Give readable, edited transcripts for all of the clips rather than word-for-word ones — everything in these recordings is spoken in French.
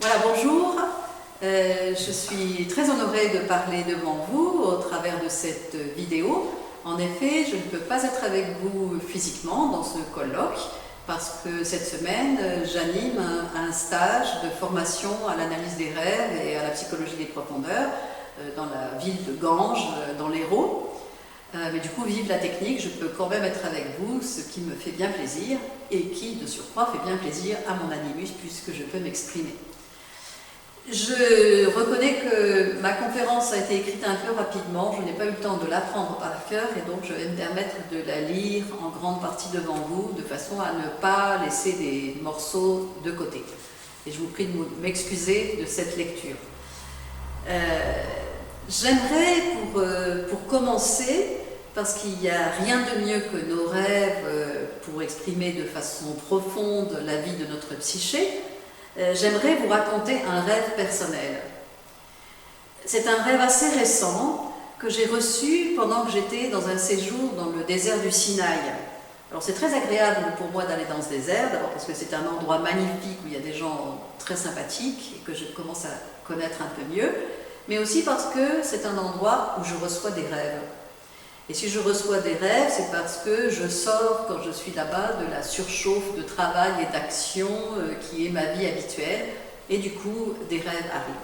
Voilà, bonjour. Je suis très honorée de parler devant vous au travers de cette vidéo. En effet, je ne peux pas être avec vous physiquement dans ce colloque parce que cette semaine, j'anime un stage de formation à l'analyse des rêves et à la psychologie des profondeurs dans la ville de Ganges, dans l'Hérault. Mais du coup, vive la technique, je peux quand même être avec vous, ce qui me fait bien plaisir et qui, de surcroît, fait bien plaisir à mon animus puisque je peux m'exprimer. Je reconnais que ma conférence a été écrite un peu rapidement, je n'ai pas eu le temps de l'apprendre par cœur et donc je vais me permettre de la lire en grande partie devant vous de façon à ne pas laisser des morceaux de côté. Et je vous prie de m'excuser de cette lecture. J'aimerais pour commencer, parce qu'il n'y a rien de mieux que nos rêves pour exprimer de façon profonde la vie de notre psyché, j'aimerais vous raconter un rêve personnel. C'est un rêve assez récent que j'ai reçu pendant que j'étais dans un séjour dans le désert du Sinaï. Alors c'est très agréable pour moi d'aller dans ce désert, d'abord parce que c'est un endroit magnifique où il y a des gens très sympathiques et que je commence à connaître un peu mieux, mais aussi parce que c'est un endroit où je reçois des rêves. Et si je reçois des rêves, c'est parce que je sors, quand je suis là-bas, de la surchauffe de travail et d'action qui est ma vie habituelle, et du coup, des rêves arrivent.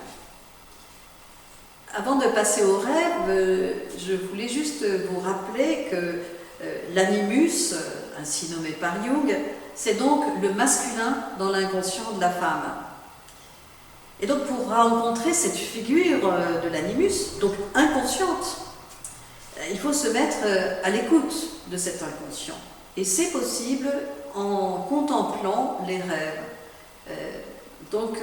Avant de passer aux rêves, je voulais juste vous rappeler que l'animus, ainsi nommé par Jung, c'est donc le masculin dans l'inconscient de la femme. Et donc pour rencontrer cette figure de l'animus, donc inconsciente, il faut se mettre à l'écoute de cet inconscient. Et c'est possible en contemplant les rêves. Donc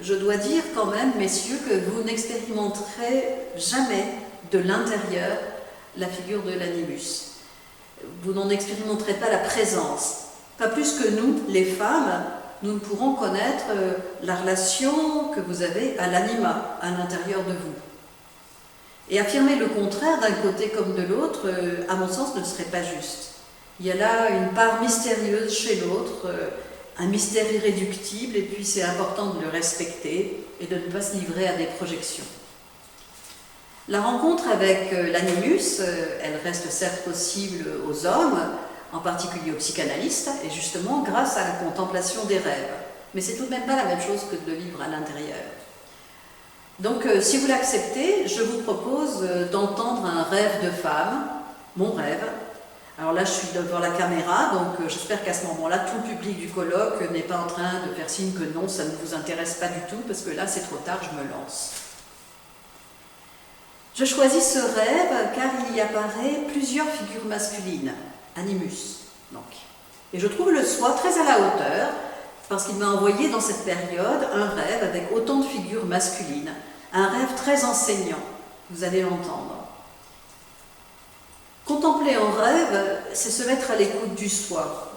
je dois dire quand même, messieurs, que vous n'expérimenterez jamais de l'intérieur la figure de l'animus. Vous n'en expérimenterez pas la présence. Pas plus que nous, les femmes, nous ne pourrons connaître la relation que vous avez à l'anima, à l'intérieur de vous. Et affirmer le contraire d'un côté comme de l'autre, à mon sens, ne serait pas juste. Il y a là une part mystérieuse chez l'autre, un mystère irréductible, et puis c'est important de le respecter et de ne pas se livrer à des projections. La rencontre avec l'animus, elle reste certes possible aux hommes, en particulier aux psychanalystes, et justement grâce à la contemplation des rêves. Mais c'est tout de même pas la même chose que de le vivre à l'intérieur. Donc, si vous l'acceptez, je vous propose d'entendre un rêve de femme, mon rêve. Alors là, je suis devant la caméra, donc j'espère qu'à ce moment-là, tout le public du colloque n'est pas en train de faire signe que non, ça ne vous intéresse pas du tout, parce que là, c'est trop tard, je me lance. Je choisis ce rêve car il y apparaît plusieurs figures masculines, animus, donc. Et je trouve le soi très à la hauteur, parce qu'il m'a envoyé dans cette période un rêve avec autant de figures masculines, un rêve très enseignant, vous allez l'entendre. Contempler en rêve, c'est se mettre à l'écoute du soi,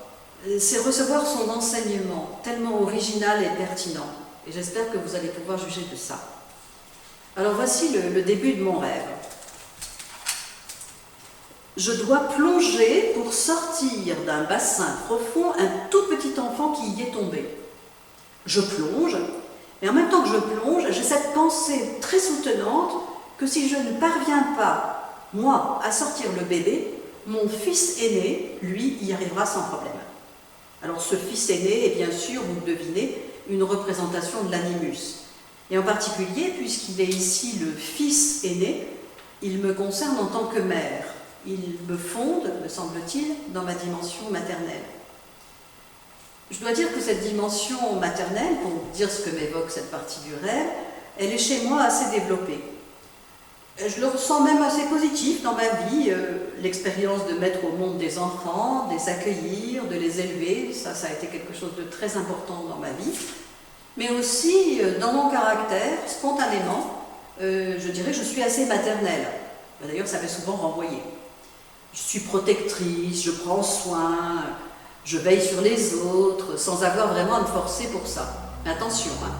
c'est recevoir son enseignement, tellement original et pertinent, et j'espère que vous allez pouvoir juger de ça. Alors voici le début de mon rêve. Je dois plonger pour sortir d'un bassin profond un tout petit enfant qui y est tombé. Je plonge, et en même temps que je plonge, j'ai cette pensée très soutenante que si je ne parviens pas, moi, à sortir le bébé, mon fils aîné, lui, y arrivera sans problème. Alors ce fils aîné est bien sûr, vous le devinez, une représentation de l'animus. Et en particulier, puisqu'il est ici le fils aîné, il me concerne en tant que mère. Il me fonde, me semble-t-il, dans ma dimension maternelle. Je dois dire que cette dimension maternelle, pour dire ce que m'évoque cette partie du rêve, elle est chez moi assez développée. Je le ressens même assez positif dans ma vie, l'expérience de mettre au monde des enfants, de les accueillir, de les élever, ça a été quelque chose de très important dans ma vie. Mais aussi, dans mon caractère, spontanément, je dirais que je suis assez maternelle. D'ailleurs, ça m'est souvent renvoyé. Je suis protectrice, je prends soin, je veille sur les autres, sans avoir vraiment à me forcer pour ça. Mais attention, hein,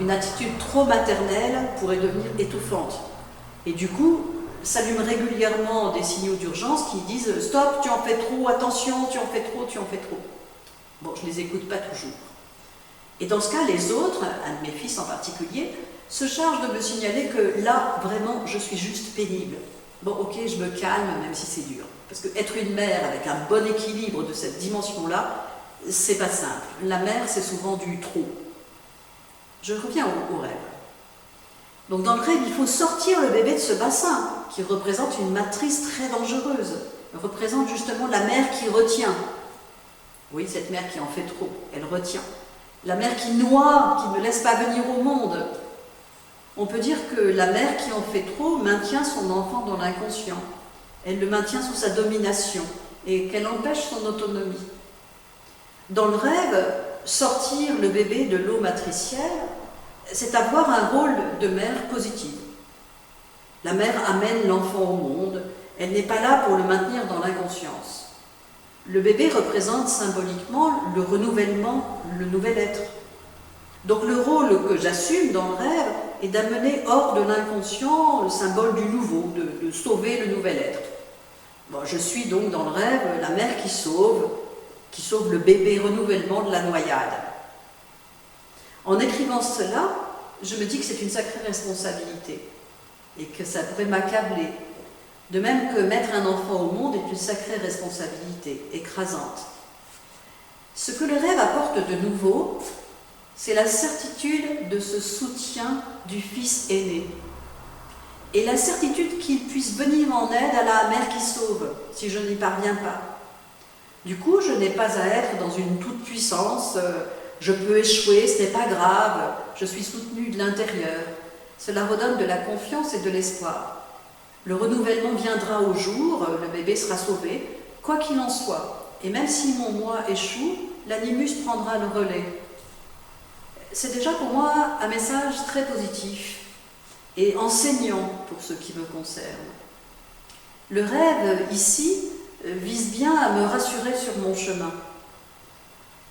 une attitude trop maternelle pourrait devenir étouffante. Et du coup, s'allument régulièrement des signaux d'urgence qui disent « Stop, tu en fais trop, attention, tu en fais trop, tu en fais trop ». Bon, je ne les écoute pas toujours. Et dans ce cas, les autres, un de mes fils en particulier, se chargent de me signaler que là, vraiment, je suis juste pénible. Bon, ok, je me calme, même si c'est dur. Parce qu'être une mère avec un bon équilibre de cette dimension-là, c'est pas simple. La mère, c'est souvent du trop. Je reviens au rêve. Donc dans le rêve, il faut sortir le bébé de ce bassin, qui représente une matrice très dangereuse. Elle représente justement la mère qui retient. Oui, cette mère qui en fait trop, elle retient. La mère qui noie, qui ne laisse pas venir au monde. On peut dire que la mère qui en fait trop maintient son enfant dans l'inconscient. Elle le maintient sous sa domination et qu'elle empêche son autonomie. Dans le rêve, sortir le bébé de l'eau matricielle, c'est avoir un rôle de mère positive. La mère amène l'enfant au monde, elle n'est pas là pour le maintenir dans l'inconscience. Le bébé représente symboliquement le renouvellement, le nouvel être. Donc le rôle que j'assume dans le rêve est d'amener hors de l'inconscient le symbole du nouveau, de sauver le nouvel être. Bon, je suis donc dans le rêve la mère qui sauve le bébé renouvellement de la noyade. En écrivant cela, je me dis que c'est une sacrée responsabilité et que ça pourrait m'accabler. De même que mettre un enfant au monde est une sacrée responsabilité, écrasante. Ce que le rêve apporte de nouveau, c'est la certitude de ce soutien du fils aîné et la certitude qu'il puisse venir en aide à la mère qui sauve, si je n'y parviens pas. Du coup, je n'ai pas à être dans une toute-puissance, je peux échouer, ce n'est pas grave, je suis soutenue de l'intérieur. Cela redonne de la confiance et de l'espoir. Le renouvellement viendra au jour, le bébé sera sauvé, quoi qu'il en soit. Et même si mon moi échoue, l'animus prendra le relais. C'est déjà pour moi un message très positif et enseignant pour ce qui me concerne. Le rêve, ici, vise bien à me rassurer sur mon chemin.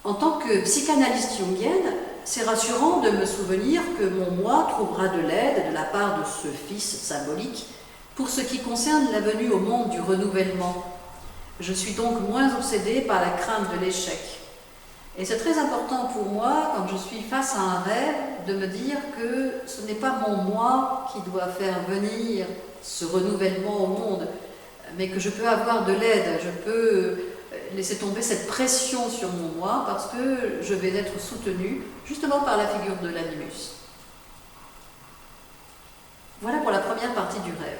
En tant que psychanalyste jungienne, c'est rassurant de me souvenir que mon moi trouvera de l'aide de la part de ce fils symbolique pour ce qui concerne la venue au monde du renouvellement. Je suis donc moins obsédée par la crainte de l'échec. Et c'est très important pour moi, quand je suis face à un rêve, de me dire que ce n'est pas mon moi qui doit faire venir ce renouvellement au monde, mais que je peux avoir de l'aide, je peux laisser tomber cette pression sur mon moi parce que je vais être soutenue justement par la figure de l'animus. Voilà pour la première partie du rêve.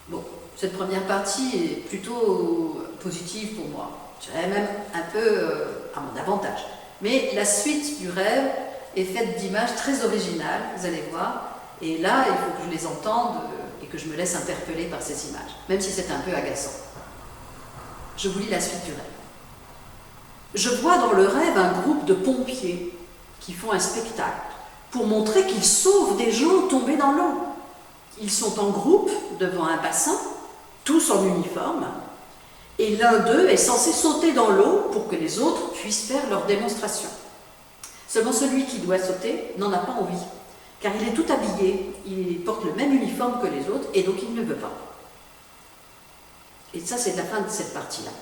Bon, cette première partie est plutôt positive pour moi. Je dirais même un peu à mon avantage. Mais la suite du rêve est faite d'images très originales, vous allez voir. Et là, il faut que je les entende et que je me laisse interpeller par ces images, même si c'est un peu agaçant. Je vous lis la suite du rêve. Je vois dans le rêve un groupe de pompiers qui font un spectacle pour montrer qu'ils sauvent des gens tombés dans l'eau. Ils sont en groupe devant un bassin, tous en uniforme, et l'un d'eux est censé sauter dans l'eau pour que les autres puissent faire leur démonstration. Seulement celui qui doit sauter n'en a pas envie, car il est tout habillé, il porte le même uniforme que les autres, et donc il ne veut pas. Et ça, c'est la fin de cette partie-là.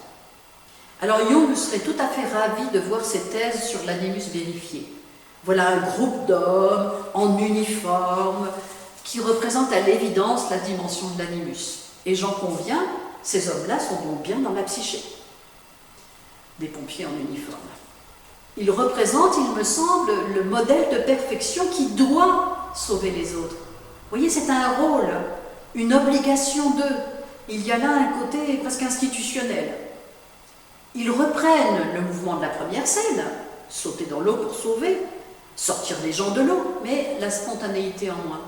Alors Jung serait tout à fait ravi de voir ses thèses sur l'animus vérifiées. Voilà un groupe d'hommes en uniforme qui représente à l'évidence la dimension de l'animus. Et j'en conviens, ces hommes-là sont donc bien dans la psyché. Des pompiers en uniforme. Ils représentent, il me semble, le modèle de perfection qui doit sauver les autres. Vous voyez, c'est un rôle, une obligation d'eux. Il y a là un côté presque institutionnel. Ils reprennent le mouvement de la première scène, sauter dans l'eau pour sauver, sortir les gens de l'eau, mais la spontanéité en moins.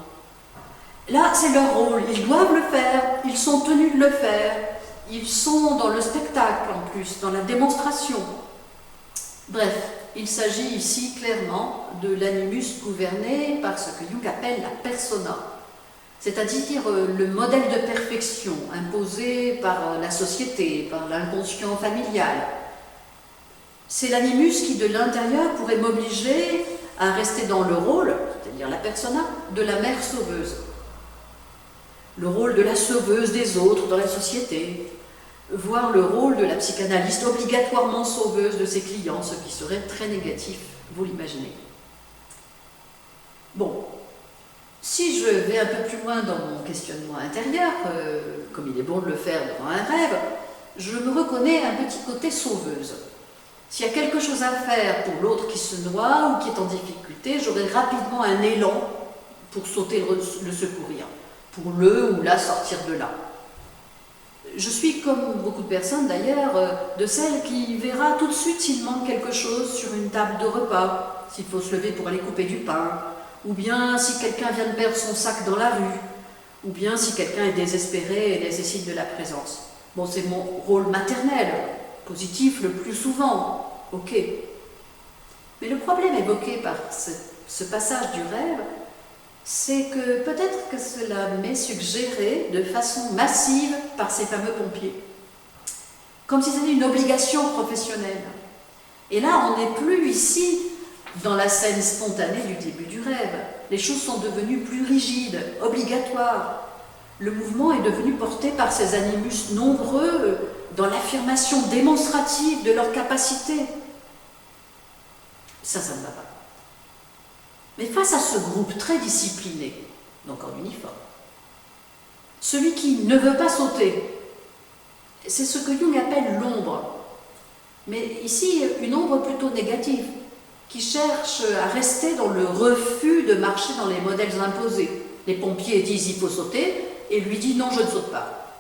Là, c'est leur rôle, ils doivent le faire, ils sont tenus de le faire, ils sont dans le spectacle en plus, dans la démonstration. Bref, il s'agit ici clairement de l'animus gouverné par ce que Jung appelle la persona, c'est-à-dire le modèle de perfection imposé par la société, par l'inconscient familial. C'est l'animus qui, de l'intérieur, pourrait m'obliger à rester dans le rôle, c'est-à-dire la persona, de la mère sauveuse. Le rôle de la sauveuse des autres dans la société, voire le rôle de la psychanalyste obligatoirement sauveuse de ses clients, ce qui serait très négatif vous l'imaginez. Bon, si je vais un peu plus loin dans mon questionnement intérieur, comme il est bon de le faire devant un rêve, je me reconnais un petit côté sauveuse. S'il y a quelque chose à faire pour l'autre qui se noie ou qui est en difficulté, j'aurai rapidement un élan pour sauter le secourir, pour le ou la sortir de là. Je suis, comme beaucoup de personnes d'ailleurs, de celles qui verra tout de suite s'il manque quelque chose sur une table de repas, s'il faut se lever pour aller couper du pain, ou bien si quelqu'un vient de perdre son sac dans la rue, ou bien si quelqu'un est désespéré et nécessite de la présence. Bon, c'est mon rôle maternel, positif le plus souvent, ok. Mais le problème évoqué par ce passage du rêve, c'est que peut-être que cela m'est suggéré de façon massive par ces fameux pompiers, comme si c'était une obligation professionnelle. Et là, on n'est plus ici dans la scène spontanée du début du rêve. Les choses sont devenues plus rigides, obligatoires. Le mouvement est devenu porté par ces animus nombreux dans l'affirmation démonstrative de leur capacité. Ça ne va pas. Mais face à ce groupe très discipliné, donc en uniforme, celui qui ne veut pas sauter, c'est ce que Jung appelle l'ombre. Mais ici, une ombre plutôt négative, qui cherche à rester dans le refus de marcher dans les modèles imposés. Les pompiers disent il faut sauter, et lui dit non, je ne saute pas.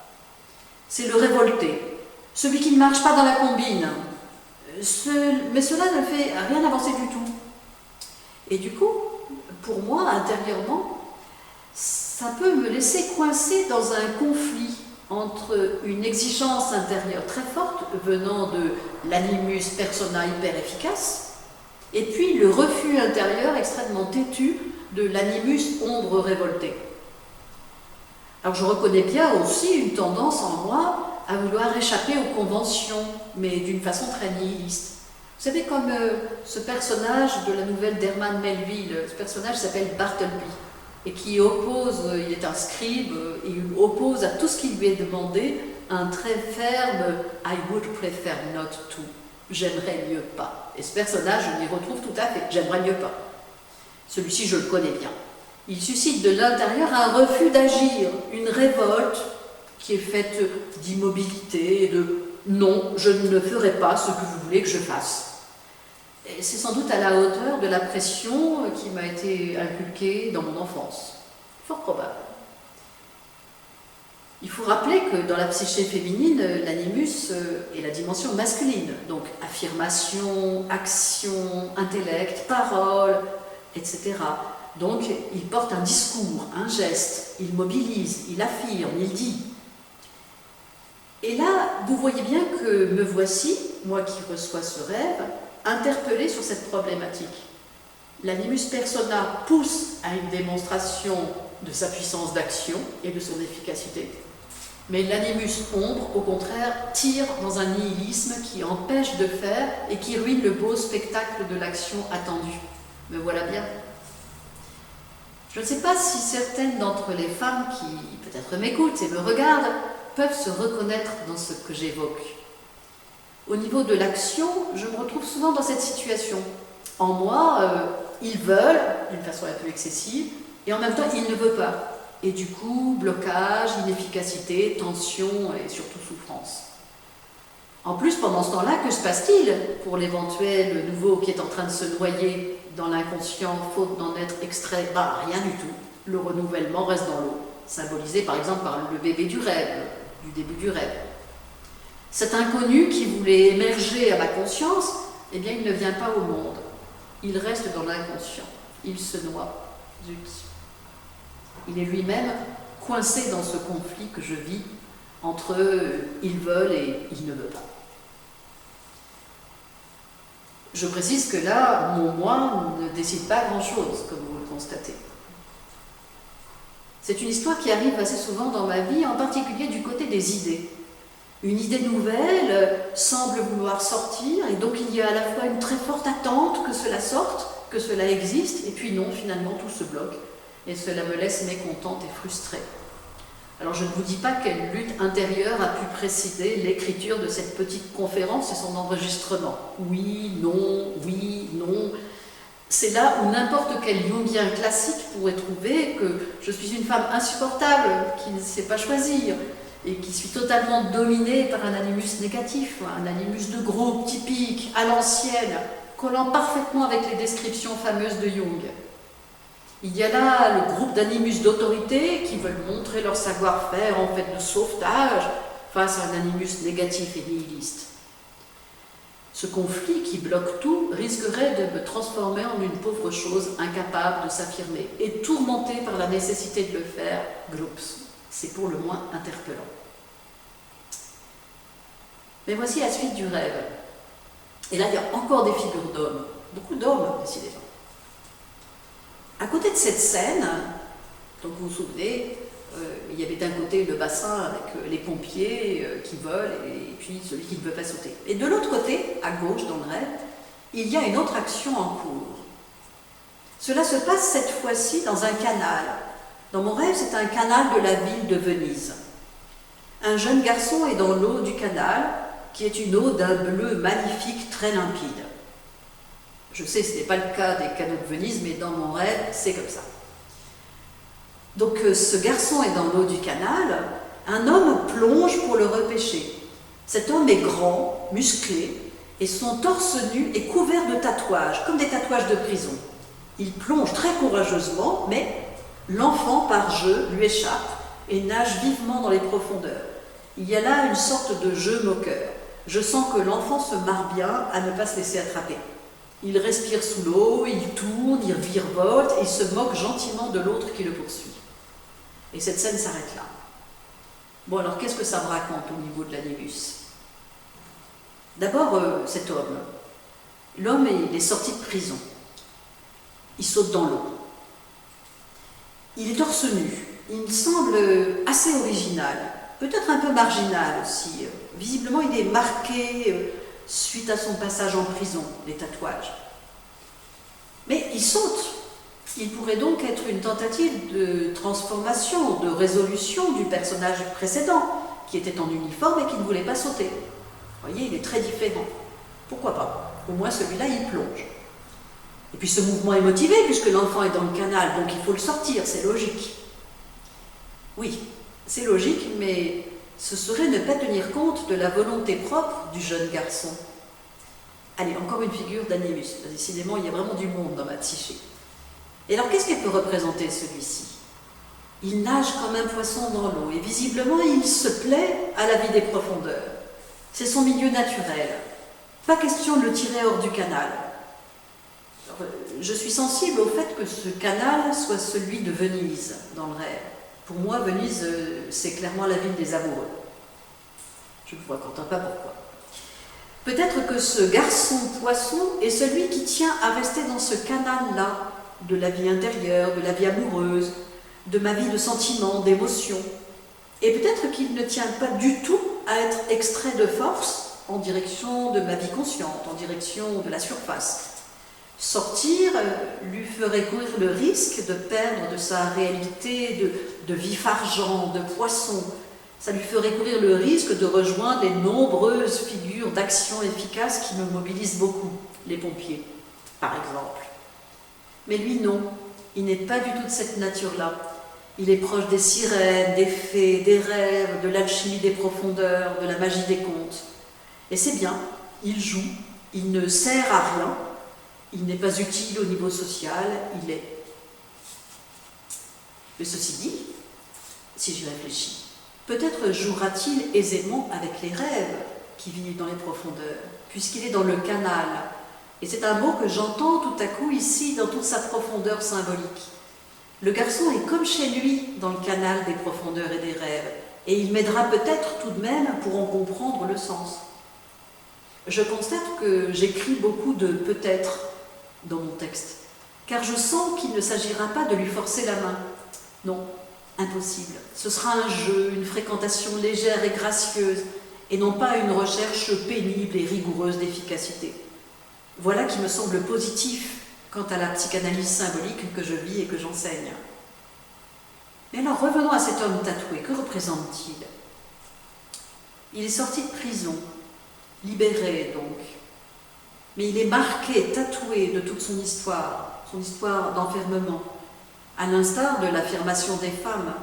C'est le révolté, celui qui ne marche pas dans la combine. Mais cela ne fait rien avancer du tout. Et du coup, pour moi, intérieurement, ça peut me laisser coincée dans un conflit entre une exigence intérieure très forte venant de l'animus persona hyper efficace et puis le refus intérieur extrêmement têtu de l'animus ombre révoltée. Alors je reconnais bien aussi une tendance en moi à vouloir échapper aux conventions, mais d'une façon très nihiliste. Vous savez, comme ce personnage de la nouvelle d'Herman Melville, ce personnage s'appelle Bartleby, et qui oppose, il est un scribe, et il oppose à tout ce qui lui est demandé un très ferme « I would prefer not to », j'aimerais mieux pas. Et ce personnage, je m'y retrouve tout à fait, j'aimerais mieux pas. Celui-ci, je le connais bien. Il suscite de l'intérieur un refus d'agir, une révolte qui est faite d'immobilité, de « non, je ne ferai pas ce que vous voulez que je fasse ». Et c'est sans doute à la hauteur de la pression qui m'a été inculquée dans mon enfance. Fort probable. Il faut rappeler que dans la psyché féminine, l'animus est la dimension masculine. Donc affirmation, action, intellect, parole, etc. Donc il porte un discours, un geste, il mobilise, il affirme, il dit. Et là, vous voyez bien que me voici, moi qui reçois ce rêve, interpellé sur cette problématique. L'animus persona pousse à une démonstration de sa puissance d'action et de son efficacité, mais l'animus ombre, au contraire, tire dans un nihilisme qui empêche de faire et qui ruine le beau spectacle de l'action attendue. Me voilà bien. Je ne sais pas si certaines d'entre les femmes qui peut-être m'écoutent et me regardent peuvent se reconnaître dans ce que j'évoque. Au niveau de l'action, je me retrouve souvent dans cette situation. En moi, ils veulent, d'une façon un peu excessive, et en même temps, ils ne veulent pas. Et du coup, blocage, inefficacité, tension et surtout souffrance. En plus, pendant ce temps-là, que se passe-t-il pour l'éventuel nouveau qui est en train de se noyer dans l'inconscient, faute d'en être extrait? Rien du tout. Le renouvellement reste dans l'eau, symbolisé par exemple par le bébé du rêve, du début du rêve. Cet inconnu qui voulait émerger à ma conscience, eh bien, il ne vient pas au monde. Il reste dans l'inconscient. Il se noie. Zut. Il est lui-même coincé dans ce conflit que je vis entre ils veulent et ils ne veulent pas. Je précise que là, mon moi ne décide pas grand-chose, comme vous le constatez. C'est une histoire qui arrive assez souvent dans ma vie, en particulier du côté des idées. Une idée nouvelle semble vouloir sortir, et donc il y a à la fois une très forte attente que cela sorte, que cela existe, et puis non, finalement tout se bloque, et cela me laisse mécontente et frustrée. Alors je ne vous dis pas quelle lutte intérieure a pu précéder l'écriture de cette petite conférence et son enregistrement. Oui, non, C'est là où n'importe quel jungien classique pourrait trouver que je suis une femme insupportable, qui ne sait pas choisir, et qui suis totalement dominée par un animus négatif, un animus de groupe typique, à l'ancienne, collant parfaitement avec les descriptions fameuses de Jung. Il y a là le groupe d'animus d'autorité qui veulent montrer leur savoir-faire en fait de sauvetage face à un animus négatif et nihiliste. Ce conflit qui bloque tout risquerait de me transformer en une pauvre chose incapable de s'affirmer et tourmentée par la nécessité de le faire, gloops. C'est pour le moins interpellant. Mais voici la suite du rêve. Et là, il y a encore des figures d'hommes, beaucoup d'hommes, décidément. À côté de cette scène, donc vous vous souvenez, il y avait d'un côté le bassin avec les pompiers qui volent et puis celui qui ne peut pas sauter. Et de l'autre côté, à gauche dans le rêve, il y a une autre action en cours. Cela se passe cette fois-ci dans un canal. Dans mon rêve, c'est un canal de la ville de Venise. Un jeune garçon est dans l'eau du canal, qui est une eau d'un bleu magnifique, très limpide. Je sais, ce n'est pas le cas des canaux de Venise, mais dans mon rêve, c'est comme ça. Donc ce garçon est dans l'eau du canal, un homme plonge pour le repêcher. Cet homme est grand, musclé, et son torse nu est couvert de tatouages, comme des tatouages de prison. Il plonge très courageusement, mais l'enfant, par jeu, lui échappe et nage vivement dans les profondeurs. Il y a là une sorte de jeu moqueur. Je sens que l'enfant se marre bien à ne pas se laisser attraper. Il respire sous l'eau, il tourne, il virevolte et il se moque gentiment de l'autre qui le poursuit. Et cette scène s'arrête là. Bon, alors qu'est-ce que ça me raconte au niveau de l'animus? D'abord, cet homme. L'homme, il est sorti de prison. Il saute dans l'eau. Il est torse nu. Il me semble assez original, peut-être un peu marginal aussi. Visiblement, il est marqué suite à son passage en prison, les tatouages. Mais il saute. Il pourrait donc être une tentative de transformation, de résolution du personnage précédent, qui était en uniforme et qui ne voulait pas sauter. Vous voyez, il est très différent. Pourquoi pas? Au moins celui-là, il plonge. Et puis ce mouvement est motivé, puisque l'enfant est dans le canal, donc il faut le sortir, c'est logique. Oui, c'est logique, mais ce serait ne pas tenir compte de la volonté propre du jeune garçon. Allez, encore une figure d'animus. Décidément, il y a vraiment du monde dans ma psyché. Et alors, qu'est-ce qu'il peut représenter, celui-ci? Il nage comme un poisson dans l'eau, et visiblement, il se plaît à la vie des profondeurs. C'est son milieu naturel. Pas question de le tirer hors du canal. Alors, je suis sensible au fait que ce canal soit celui de Venise, dans le rêve. Pour moi, Venise, c'est clairement la ville des amoureux. Je ne vous raconte pas pourquoi. Peut-être que ce garçon poisson est celui qui tient à rester dans ce canal-là, de la vie intérieure, de la vie amoureuse, de ma vie de sentiments, d'émotions. Et peut-être qu'il ne tient pas du tout à être extrait de force en direction de ma vie consciente, en direction de la surface. Sortir lui ferait courir le risque de perdre de sa réalité de vif argent, de poisson. Ça lui ferait courir le risque de rejoindre les nombreuses figures d'action efficaces qui me mobilisent beaucoup, les pompiers, par exemple. Mais lui, non, il n'est pas du tout de cette nature-là. Il est proche des sirènes, des fées, des rêves, de l'alchimie des profondeurs, de la magie des contes. Et c'est bien, il joue, il ne sert à rien, il n'est pas utile au niveau social, il est. Mais ceci dit, si j'y réfléchis, peut-être jouera-t-il aisément avec les rêves qui vivent dans les profondeurs, puisqu'il est dans le canal. Et c'est un mot que j'entends tout à coup ici, dans toute sa profondeur symbolique. Le garçon est comme chez lui dans le canal des profondeurs et des rêves, et il m'aidera peut-être tout de même pour en comprendre le sens. Je constate que j'écris beaucoup de peut-être dans mon texte, car je sens qu'il ne s'agira pas de lui forcer la main. Non, impossible. Ce sera un jeu, une fréquentation légère et gracieuse, et non pas une recherche pénible et rigoureuse d'efficacité. Voilà qui me semble positif quant à la psychanalyse symbolique que je vis et que j'enseigne. Mais alors revenons à cet homme tatoué, que représente-t-il? Il est sorti de prison, libéré donc. mais il est marqué, tatoué de toute son histoire d'enfermement, à l'instar de l'affirmation des femmes.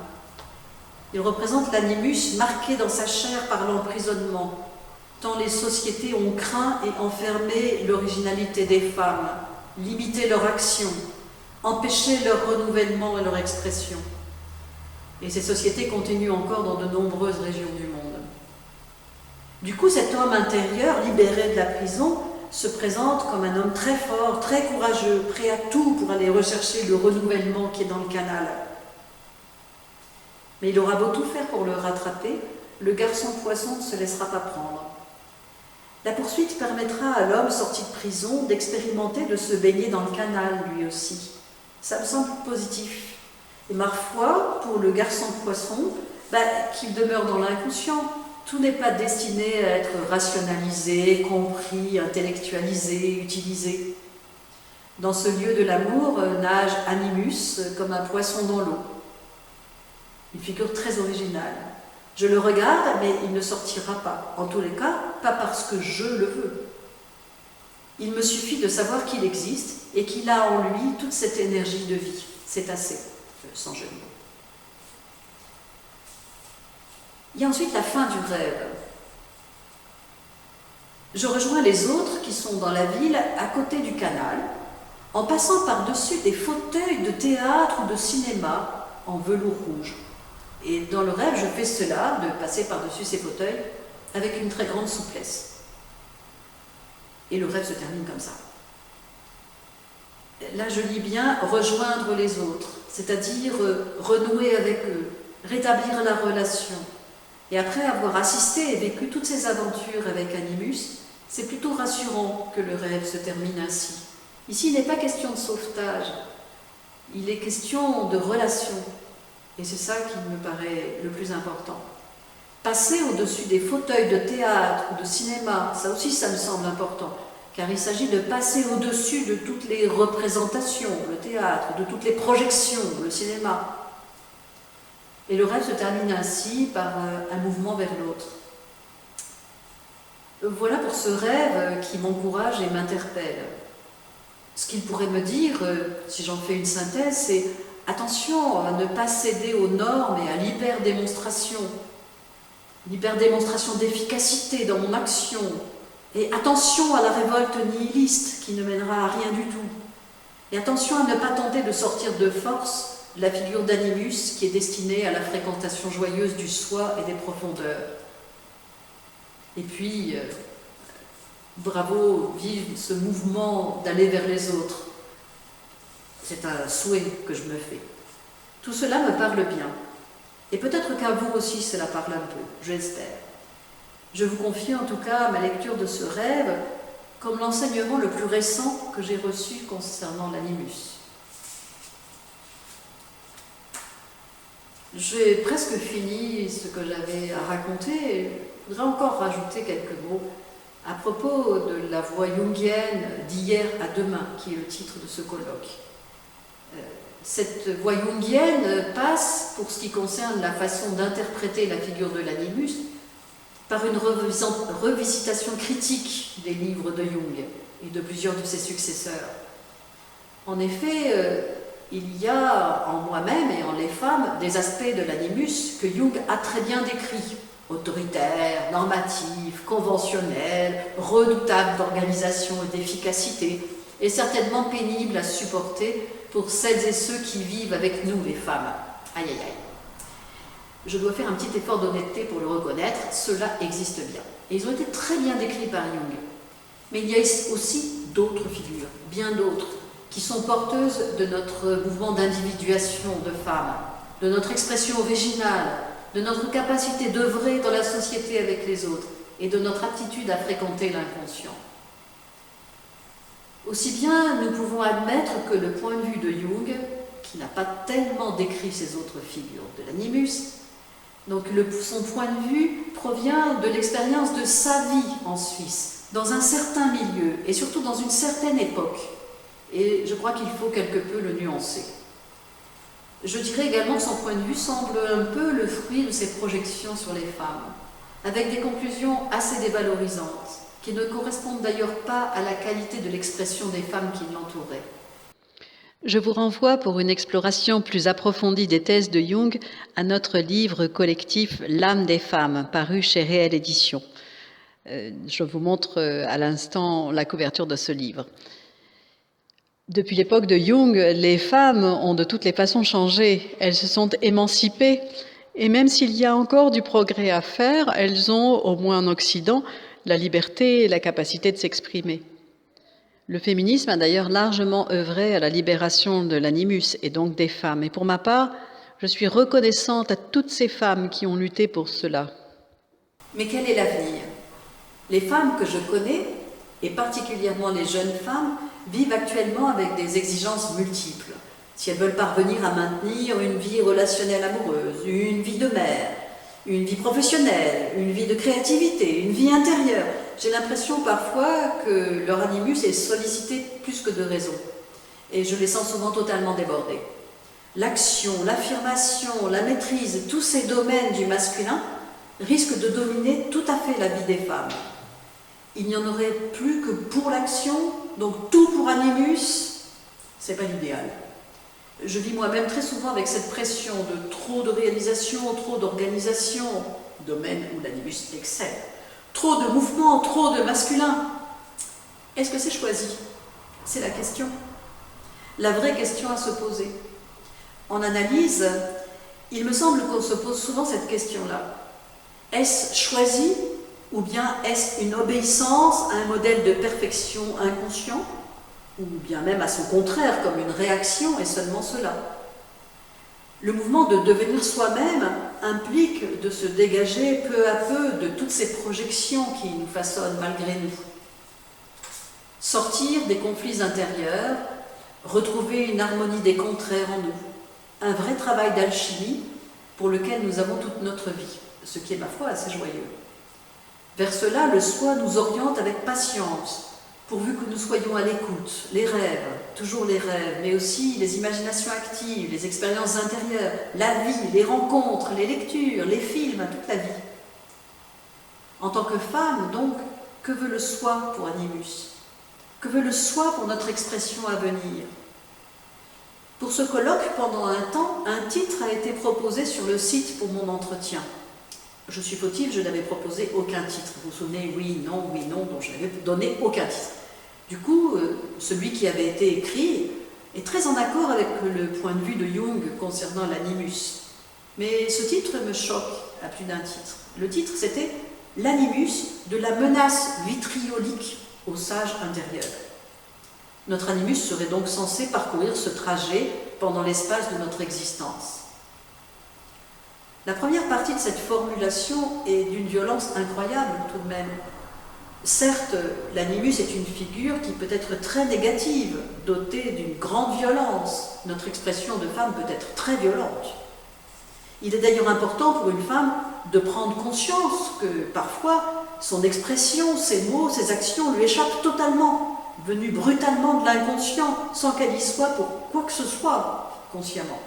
Il représente l'animus marqué dans sa chair par l'emprisonnement, tant les sociétés ont craint et enfermé l'originalité des femmes, limité leur action, empêché leur renouvellement et leur expression. Et ces sociétés continuent encore dans de nombreuses régions du monde. Du coup, cet homme intérieur, libéré de la prison, se présente comme un homme très fort, très courageux, prêt à tout pour aller rechercher le renouvellement qui est dans le canal. Mais il aura beau tout faire pour le rattraper, le garçon poisson ne se laissera pas prendre. La poursuite permettra à l'homme sorti de prison d'expérimenter de se baigner dans le canal lui aussi. Ça me semble positif. Et ma foi, pour le garçon poisson, qu'il demeure dans l'inconscient. Tout n'est pas destiné à être rationalisé, compris, intellectualisé, utilisé. Dans ce lieu de l'amour nage Animus comme un poisson dans l'eau. Une figure très originale. Je le regarde, mais il ne sortira pas. En tous les cas, pas parce que je le veux. Il me suffit de savoir qu'il existe et qu'il a en lui toute cette énergie de vie. C'est assez, sans jeu de mots. Il y a ensuite la fin du rêve. Je rejoins les autres qui sont dans la ville, à côté du canal, en passant par-dessus des fauteuils de théâtre ou de cinéma en velours rouge. Et dans le rêve, je fais cela, de passer par-dessus ces fauteuils, avec une très grande souplesse. Et le rêve se termine comme ça. Là, je lis bien « rejoindre les autres », c'est-à-dire renouer avec eux, rétablir la relation. Et après avoir assisté et vécu toutes ces aventures avec Animus, c'est plutôt rassurant que le rêve se termine ainsi. Ici, il n'est pas question de sauvetage, il est question de relation. Et c'est ça qui me paraît le plus important. Passer au-dessus des fauteuils de théâtre ou de cinéma, ça aussi, ça me semble important, car il s'agit de passer au-dessus de toutes les représentations, le théâtre, de toutes les projections, le cinéma. Et le rêve se termine ainsi par un mouvement vers l'autre. Voilà pour ce rêve qui m'encourage et m'interpelle. Ce qu'il pourrait me dire, si j'en fais une synthèse, c'est attention à ne pas céder aux normes et à l'hyperdémonstration d'efficacité dans mon action, et attention à la révolte nihiliste qui ne mènera à rien du tout, et attention à ne pas tenter de sortir de force la figure d'Animus qui est destinée à la fréquentation joyeuse du soi et des profondeurs. Et puis, bravo, vive ce mouvement d'aller vers les autres. C'est un souhait que je me fais. Tout cela me parle bien. Et peut-être qu'à vous aussi cela parle un peu, je l'espère. Je vous confie en tout cas ma lecture de ce rêve comme l'enseignement le plus récent que j'ai reçu concernant l'Animus. J'ai presque fini ce que j'avais à raconter. Je voudrais encore rajouter quelques mots à propos de la voie jungienne d'hier à demain, qui est le titre de ce colloque. Cette voie jungienne passe, pour ce qui concerne la façon d'interpréter la figure de l'animus, par une revisitation critique des livres de Jung et de plusieurs de ses successeurs. En effet, il y a en moi-même et en les femmes des aspects de l'animus que Jung a très bien décrits, autoritaires, normatifs, conventionnels, redoutables d'organisation et d'efficacité, et certainement pénibles à supporter pour celles et ceux qui vivent avec nous, les femmes. Aïe, aïe, aïe. Je dois faire un petit effort d'honnêteté pour le reconnaître, cela existe bien. Et ils ont été très bien décrits par Jung. Mais il y a aussi d'autres figures, bien d'autres, qui sont porteuses de notre mouvement d'individuation de femmes, de notre expression originale, de notre capacité d'œuvrer dans la société avec les autres et de notre aptitude à fréquenter l'inconscient. Aussi bien nous pouvons admettre que le point de vue de Jung, qui n'a pas tellement décrit ces autres figures de l'animus, donc son point de vue provient de l'expérience de sa vie en Suisse, dans un certain milieu et surtout dans une certaine époque. Et je crois qu'il faut quelque peu le nuancer. Je dirais également que son point de vue semble un peu le fruit de ses projections sur les femmes, avec des conclusions assez dévalorisantes. qui ne correspondent d'ailleurs pas à la qualité de l'expression des femmes qui l'entouraient. Je vous renvoie pour une exploration plus approfondie des thèses de Jung à notre livre collectif L'âme des femmes, paru chez Réelle Édition. Je vous montre à l'instant la couverture de ce livre. Depuis l'époque de Jung, les femmes ont de toutes les façons changé. Elles se sont émancipées. Et même s'il y a encore du progrès à faire, elles ont, au moins en Occident, la liberté et la capacité de s'exprimer. Le féminisme a d'ailleurs largement œuvré à la libération de l'animus et donc des femmes. Et pour ma part, je suis reconnaissante à toutes ces femmes qui ont lutté pour cela. Mais quel est l'avenir? Les femmes que je connais, et particulièrement les jeunes femmes, vivent actuellement avec des exigences multiples. Si elles veulent parvenir à maintenir une vie relationnelle amoureuse, une vie de mère, une vie professionnelle, une vie de créativité, une vie intérieure, j'ai l'impression parfois que leur animus est sollicité plus que de raison. Et je les sens souvent totalement débordés. L'action, l'affirmation, la maîtrise, tous ces domaines du masculin risquent de dominer tout à fait la vie des femmes. Il n'y en aurait plus que pour l'action, donc tout pour animus, c'est pas l'idéal. Je vis moi-même très souvent avec cette pression de trop de réalisation, trop d'organisation, domaine où l'animus excelle, trop de mouvements, trop de masculin. Est-ce que c'est choisi? C'est la question. La vraie question à se poser. En analyse, il me semble qu'on se pose souvent cette question-là. Est-ce choisi ou bien est-ce une obéissance à un modèle de perfection inconscient, ou bien même à son contraire, comme une réaction, et seulement cela? Le mouvement de devenir soi-même implique de se dégager peu à peu de toutes ces projections qui nous façonnent malgré nous. Sortir des conflits intérieurs, retrouver une harmonie des contraires en nous, un vrai travail d'alchimie pour lequel nous avons toute notre vie, ce qui est ma foi assez joyeux. Vers cela, le soi nous oriente avec patience, pourvu que nous soyons à l'écoute, les rêves, toujours les rêves, mais aussi les imaginations actives, les expériences intérieures, la vie, les rencontres, les lectures, les films, toute la vie. En tant que femme, donc, que veut le soi pour Animus? Que veut le soi pour notre expression à venir? Pour ce colloque, pendant un temps, un titre a été proposé sur le site pour mon entretien. Je suis fautive, je n'avais proposé aucun titre. Vous vous souvenez, oui, non, donc je n'avais donné aucun titre. Du coup, celui qui avait été écrit est très en accord avec le point de vue de Jung concernant l'animus. Mais ce titre me choque à plus d'un titre. Le titre, c'était « L'animus de la menace vitriolique au sage intérieur ». Notre animus serait donc censé parcourir ce trajet pendant l'espace de notre existence. La première partie de cette formulation est d'une violence incroyable tout de même. Certes, l'animus est une figure qui peut être très négative, dotée d'une grande violence. Notre expression de femme peut être très violente. Il est d'ailleurs important pour une femme de prendre conscience que parfois son expression, ses mots, ses actions lui échappent totalement, venues brutalement de l'inconscient, sans qu'elle y soit pour quoi que ce soit consciemment.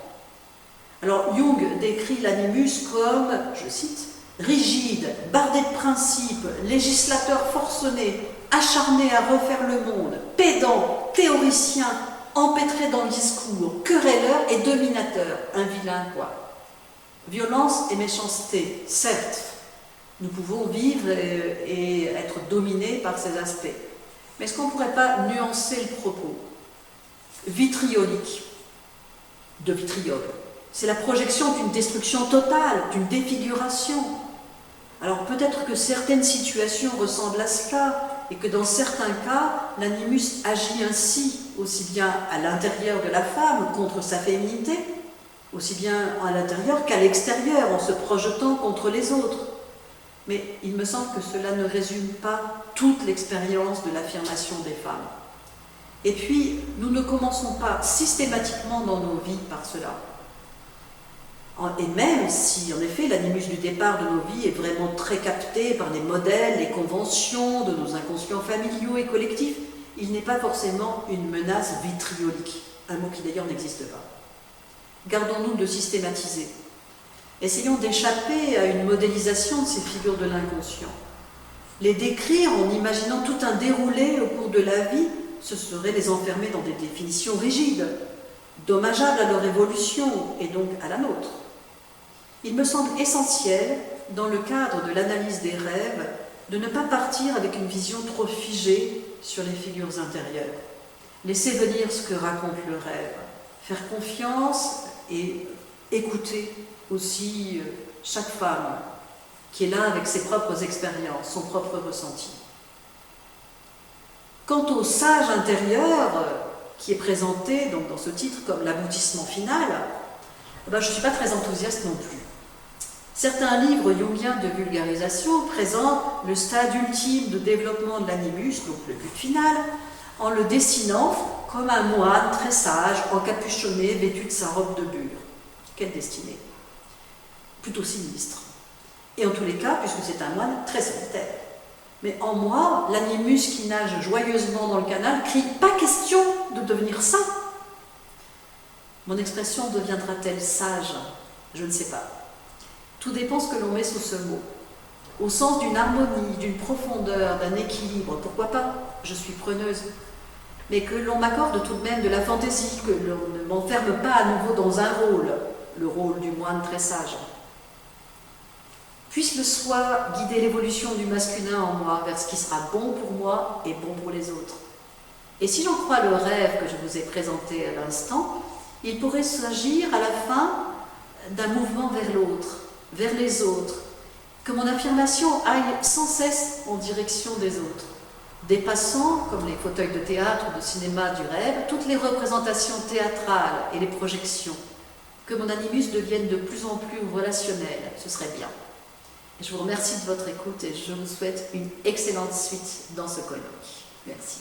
Alors Jung décrit l'animus comme, je cite, rigide, bardé de principes, législateur forcené, acharné à refaire le monde, pédant, théoricien, empêtré dans le discours, querelleur et dominateur, un vilain quoi. Violence et méchanceté, certes, nous pouvons vivre et être dominés par ces aspects. Mais est-ce qu'on ne pourrait pas nuancer le propos? Vitriolique, de vitriol. C'est la projection d'une destruction totale, d'une défiguration. Alors peut-être que certaines situations ressemblent à cela, et que dans certains cas, l'animus agit ainsi, aussi bien à l'intérieur de la femme, contre sa féminité, aussi bien à l'intérieur qu'à l'extérieur, en se projetant contre les autres. Mais il me semble que cela ne résume pas toute l'expérience de l'affirmation des femmes. Et puis, nous ne commençons pas systématiquement dans nos vies par cela. Et même si, en effet, l'animus du départ de nos vies est vraiment très capté par les modèles, les conventions de nos inconscients familiaux et collectifs, il n'est pas forcément une menace vitriolique, un mot qui d'ailleurs n'existe pas. Gardons-nous de systématiser. Essayons d'échapper à une modélisation de ces figures de l'inconscient. Les décrire en imaginant tout un déroulé au cours de la vie, ce serait les enfermer dans des définitions rigides, dommageables à leur évolution et donc à la nôtre. Il me semble essentiel, dans le cadre de l'analyse des rêves, de ne pas partir avec une vision trop figée sur les figures intérieures. Laisser venir ce que raconte le rêve, faire confiance et écouter aussi chaque femme qui est là avec ses propres expériences, son propre ressenti. Quant au sage intérieur, qui est présenté donc, dans ce titre comme l'aboutissement final, je ne suis pas très enthousiaste non plus. Certains livres jungiens de vulgarisation présentent le stade ultime de développement de l'animus, donc le but final, en le dessinant comme un moine très sage, encapuchonné, vêtu de sa robe de bure. Quelle destinée! Plutôt sinistre. Et en tous les cas, puisque c'est un moine très solitaire. Mais en moi, l'animus qui nage joyeusement dans le canal crie « Pas question de devenir saint !» Mon expression deviendra-t-elle sage? Je ne sais pas. Tout dépend ce que l'on met sous ce mot. Au sens d'une harmonie, d'une profondeur, d'un équilibre, pourquoi pas? Je suis preneuse. Mais que l'on m'accorde tout de même de la fantaisie, que l'on ne m'enferme pas à nouveau dans un rôle, le rôle du moine très sage. Puisse le soi guider l'évolution du masculin en moi vers ce qui sera bon pour moi et bon pour les autres. Et si j'en crois le rêve que je vous ai présenté à l'instant, il pourrait s'agir à la fin d'un mouvement vers l'autre, vers les autres, que mon affirmation aille sans cesse en direction des autres, dépassant, comme les fauteuils de théâtre ou de cinéma du rêve, toutes les représentations théâtrales et les projections, que mon animus devienne de plus en plus relationnel, ce serait bien. Je vous remercie de votre écoute et je vous souhaite une excellente suite dans ce colloque. Merci.